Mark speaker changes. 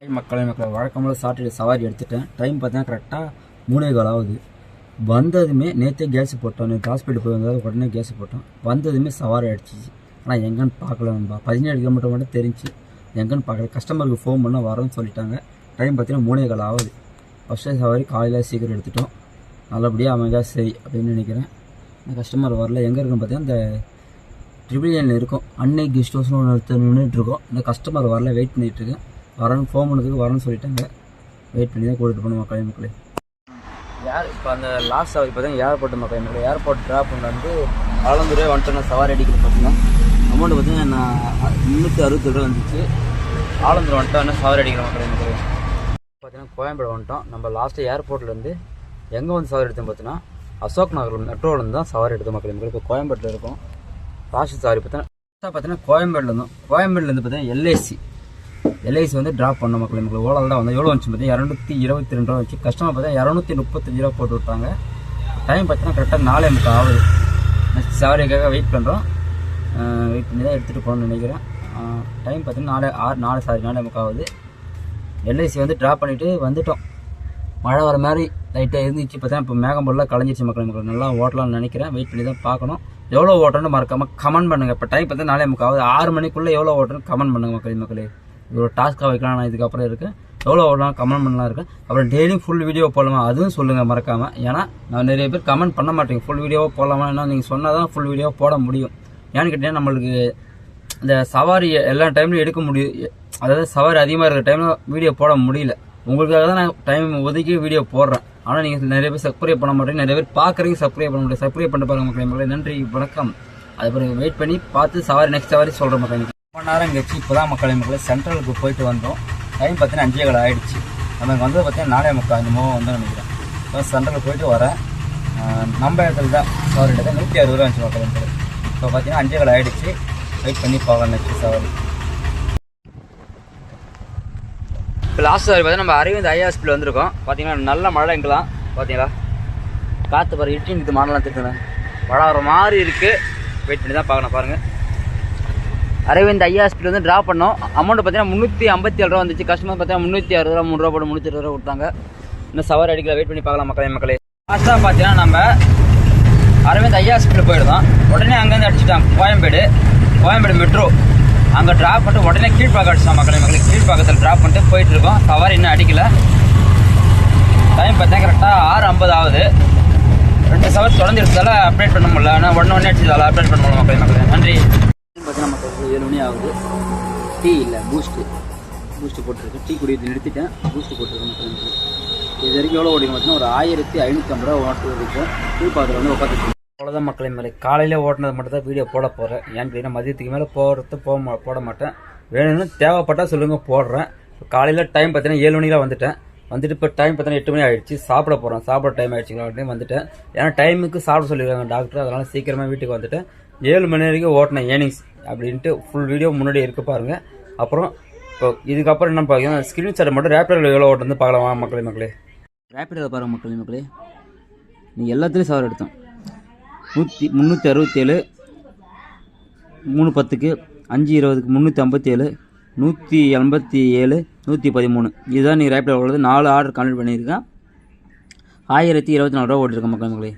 Speaker 1: மக்களை வழக்கம்போல் சாட்டர்டே சவாரி எடுத்துட்டேன். டைம் பார்த்தீங்கன்னா கரெக்டாக 3:15 ஆகுது. வந்ததுமே நேற்றே கேஸ் போட்டோம். நேற்று ஹாஸ்பிட்டல் போய் வந்தால் உடனே கேஸ் போட்டோம். வந்ததுமே சவாரி அடிச்சிச்சு. ஆனால் எங்கன்னு பார்க்கல நண்பா. 17 கிலோமீட்டர் மட்டும் தெரிஞ்சு எங்கன்னு பார்க்கல. கஸ்டமருக்கு ஃபோன் பண்ணால் வரோன்னு சொல்லிட்டாங்க. டைம் பார்த்தீங்கன்னா 3:15 ஆகுது. ஃபஸ்ட்டு சவாரி காலையில் சீக்கிரம் எடுத்துட்டோம். நல்லபடியாக அமைஞ்சா சரி அப்படின்னு நினைக்கிறேன். இந்த கஸ்டமர் வரல. எங்கே இருக்குன்னு பார்த்தீங்கன்னா இந்த ட்ரிபிள் இருக்கும். அன்னை கெஸ்ட் ஹவுஸ்னு ஒன்று நின்றுட்டுருக்கோம். இந்த கஸ்டமர் வரல, வெயிட் பண்ணிகிட்ருக்கேன். வரேன்னு ஃபோன் பண்ணதுக்கு வரேன்னு சொல்லிட்டாங்க. வெயிட் பண்ணி தான் கூட்டிகிட்டு போகணும் மக்களே. யார் இப்போ அந்த லாஸ்ட் சவாரி பார்த்தீங்கன்னா ஏர்போர்ட் மக்களே. ஏர்போர்ட் ட்ராப் வந்து ஆலந்தூரே வந்துட்டோம். சவாரி அடிக்கிறது பார்த்தீங்கன்னா அமௌண்ட் பார்த்தீங்கன்னா நான் 360 வந்துச்சு. ஆலந்தூர் வந்துட்டோம் சவாரி அடிக்கிற மக்களே. பார்த்தீங்கன்னா கோயம்பேடு வந்துட்டோம். நம்ம லாஸ்ட்டு ஏர்போர்ட்லேருந்து எங்கே வந்து சவாரி எடுத்தோம் பார்த்தீங்கன்னா அசோக் நகர் மெட்ரோலேருந்து தான் சவாரி எடுத்தோம் மக்களே. இப்போ கோயம்பேட்டில் இருக்கோம். லாஸ்ட் சவாரி பார்த்தீங்கன்னா கோயம்பேடுலேருந்து பார்த்தீங்கன்னா எல்ஐசி வந்து ட்ராப் பண்ண மக்களுக்கு ஓலால் தான் வந்து எவ்வளோ வந்துச்சு பார்த்தீங்கன்னா 222 ரூபா வச்சு. கஸ்டமர் பார்த்தா 235 ரூபா போட்டு விட்டாங்க. டைம் பார்த்தீங்கன்னா கரெக்டாக 4:30 ஆகுது. நெக்ஸ்ட் சவாரிக்காக வெயிட் பண்ணுறோம். வெயிட் பண்ணி தான் எடுத்துகிட்டு போகணும்னு நினைக்கிறேன். டைம் பார்த்தீங்கன்னா 4:30 ஆகுது. எல்ஐசி வந்து ட்ராப் பண்ணிவிட்டு வந்துட்டோம். மழை வர மாதிரி லைட்டாக இருந்துச்சு. பார்த்தீங்கன்னா இப்போ மேகம் போல கலைஞ்சிச்சு மக்கள். நல்லா ஓட்டலாம்னு நினைக்கிறேன். வெயிட் பண்ணி தான் பார்க்கணும். எவ்வளோ ஓட்டணும்னு மறக்காமல் கமெண்ட் பண்ணுங்கள். இப்போ டைம் பார்த்தீங்கன்னா 4:30 ஆகுது. 6 மணிக்குள்ளே எவ்வளோ ஓட்டணும்னு கமெண்ட் பண்ணுங்கள் மக்களே. இவ்வளோ டாஸ்க்காக வைக்கலாம். நான் இதுக்கப்புறம் இருக்கேன். எவ்வளோ ஓடலாம் கமெண்ட் பண்ணலாம் இருக்கேன். அப்புறம் டெய்லியும் ஃபுல் வீடியோ போடலாமா அதுவும் சொல்லுங்கள் மறக்காமல். ஏன்னா நான் நிறைய பேர் கமெண்ட் பண்ண மாட்டேங்க. ஃபுல் வீடியோவாக போடலாமா ஏன்னா நீங்கள் சொன்னால் தான் ஃபுல் வீடியோவாக போட முடியும். ஏன்னு கேட்டிங்கன்னா நம்மளுக்கு இந்த சவாரி எல்லா டைம்லையும் எடுக்க முடியும். அதாவது சவாரி அதிகமாக இருக்கிற டைமில் வீடியோ போட முடியல. உங்களுக்காக தான் நான் டைம் ஒதுக்கி வீடியோ போடுறேன். ஆனால் நீங்கள் நிறைய பேர் சப்ஸ்கிரைப் பண்ண மாட்டேங்க. நிறைய பேர் பார்க்குறீங்க, சப்ஸ்கிரைப் பண்ண முடியாது. சப்ஸ்கிரைப் பண்ணி பாருங்க மக்களே. நன்றி, வணக்கம். அதுக்கப்புறம் வெயிட் பண்ணி பார்த்து சவாரி நெக்ஸ்ட் சவாரி சொல்கிறேன் மக்களே. 1 நேரம் கழிச்சு இப்போ தான் மக்களே சென்ட்ரலுக்கு போயிட்டு வந்தோம். டைம் பார்த்தீங்கன்னா 5:15 ஆகிடுச்சு. நமக்கு வந்தது பார்த்தீங்கன்னா 4:30 இந்த வந்து நினைக்கிறேன். இப்போ சென்ட்ரலுக்கு போயிட்டு வரேன். நம்ம இடத்துல தான் சவாரி எடுத்தால் 160 ரூபா வந்துச்சு மக்களே. இப்போ பார்த்தீங்கன்னா 5:15 ஆகிடுச்சு. வெயிட் பண்ணி பார்க்கலாம் நெக்ஸ்ட் சவாரி. இப்போ லாஸ்ட் சவாரி பார்த்தீங்கன்னா நம்ம அரவிந்த் ஐ ஹாஸ்பிட்டல் வந்திருக்கோம். பார்த்தீங்கன்னா நல்ல மழை எங்கெல்லாம் பார்த்தீங்களா. காற்று பாரு இட்டு மாடலாம் திட்டுனேன். மழை வர மாதிரி இருக்குது. வெயிட் பண்ணி தான் பார்க்கணும். பாருங்கள் அரவிந்த் ஐ ஹாஸ்பிட்டல் வந்து ட்ராப் பண்ணோம். அமௌண்ட் பார்த்தீங்கன்னா 357 ரூபா வந்துச்சு. கஸ்டமர் பார்த்தீங்கன்னா 360 ரூபா 3 ரூபா போட்டு 320 ரூபா கொடுத்தாங்க. இன்னும் சவாரி அடிக்கல. வெயிட் பண்ணி பார்க்கலாம் மக்களே. லாஸ்ட்டாக பார்த்தீங்கன்னா நம்ம அரவிந்த் ஐ ஹாஸ்பிட்டல் போயிடுதோம். உடனே அங்கேருந்து அடிச்சுட்டாங்க கோயம்பேடு மெட்ரோ. அங்கே ட்ராப் பண்ணிட்டு உடனே கீழ்பாக்கம் அடிச்சிட்டான் மக்களே. கீழ்பாக்கத்தில் ட்ராப் பண்ணிட்டு போயிட்டு இருக்கோம். சவாரி இன்னும் அடிக்கல. டைம் பார்த்தீங்கன்னா கரெக்டாக 6:50 ஆகுது. 2 சவாரி தொடர்ந்து எடுத்ததால அப்டேட் பண்ண முடியல. ஆனால் உடனே அடிச்சதால அப்டேட் பண்ண முடியல மக்களே. நன்றி. பார்த்தீங்கன்னா நமக்கு 7 மணி ஆகுது. டீ இல்லை பூஸ்ட்டு போட்டிருக்கு. டீ குடித்து நிறுத்திட்டேன். பூஸ்ட்டு போட்டிருக்கேன் மக்கள். இது வரைக்கும் எவ்வளோ ஓடிக்கும் பார்த்தீங்கன்னா ஒரு 1550 ரூபா ஓட்டு இருக்கும். கீழ்பாக்கத்தில் வந்து உட்காந்துருக்கு. அவ்வளோதான் மக்களே. காலையில் ஓட்டினது மட்டும் தான் வீடியோ போட போகிறேன். ஏன்னு கேட்டீங்கன்னா மதியத்துக்கு மேலே போட மாட்டேன். வேணும்னு தேவைப்பட்டால் சொல்லுங்கள் போடுறேன். காலையில் டைம் பார்த்தீங்கன்னா 7 மணிக்கெலாம் வந்துட்டு இப்போ டைம் பார்த்தீங்கன்னா 8 மணி ஆகிடுச்சு. சாப்பிட போகிறோம். சாப்பிட டைம் ஆகிடுச்சிங்களா வந்துட்டேன். ஏன்னா டைமுக்கு சாப்பிட சொல்லிடுறாங்க டாக்டர். அதனால் சீக்கிரமாக வீட்டுக்கு வந்துட்டேன். 7 மணி வரைக்கும் ஓட்டினேன் ஏர்னிங்ஸ் அப்படின்ட்டு ஃபுல் வீடியோ முன்னாடி இருக்க பாருங்கள். அப்புறம் இப்போ இதுக்கப்புறம் என்ன பார்த்தீங்கன்னா ஸ்க்ரீன்ஷாட் மட்டும் ரேப்பிடோவில் எவ்வளோ ஓட்டு வந்து பார்க்கலாமா மக்களே. ரேப்பிடோவில் பாருங்கள் மக்களே. நீங்கள் எல்லாத்துலேயும் சவாரி எடுத்தோம். 367 3:10 5:20 357 187 113 இதுதான் நீங்கள் ரேப்பிடோ உள்ளது. 4 ஆர்டர் கம்ப்ளீட் பண்ணியிருக்கேன். 1024 ரூபா ஓட்டிருக்கேன் மக்களே.